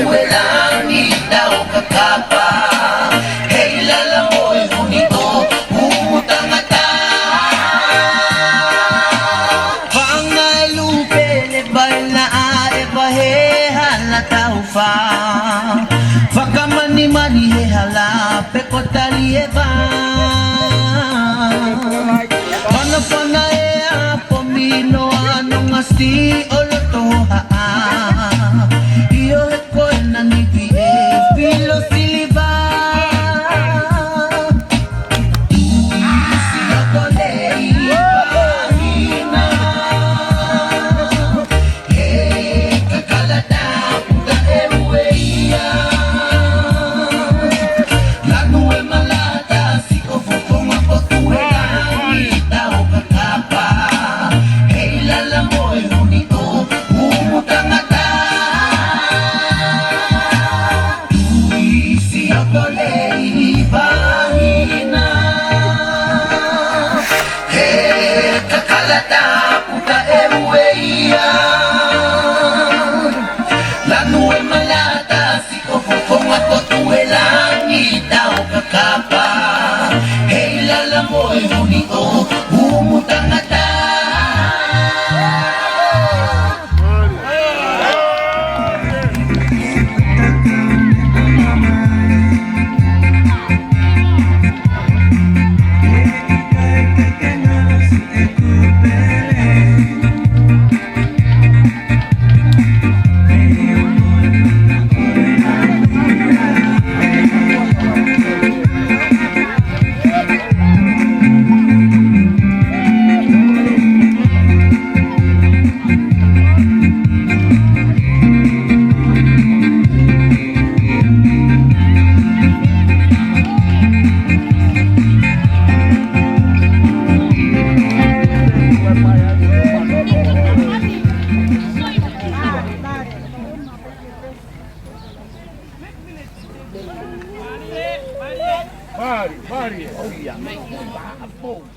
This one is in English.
katuwe langit daw kakapa. Hey lalamoy hunito umutang ata. Pangalupe lebay na aebahe halatau fa. Fakamani mani he halape kotali eba. Pana e apomino anong asti olotoha. Iyo ko na ni pilo siliba. Siya ko leiba hina. Hey kakalata puta eweya. Lagu e malata siko fokong ako tuwe langit daw kakapa. Hey lalamoy hunito umutang ata. Siya ko leiba hina. Hey kakalata puta eweya. Lagu e malata siko fokong ako tuwe langit daw kakapa. Hey lalamoy hunito umutang ata. Pare. Oh, yeah, make it.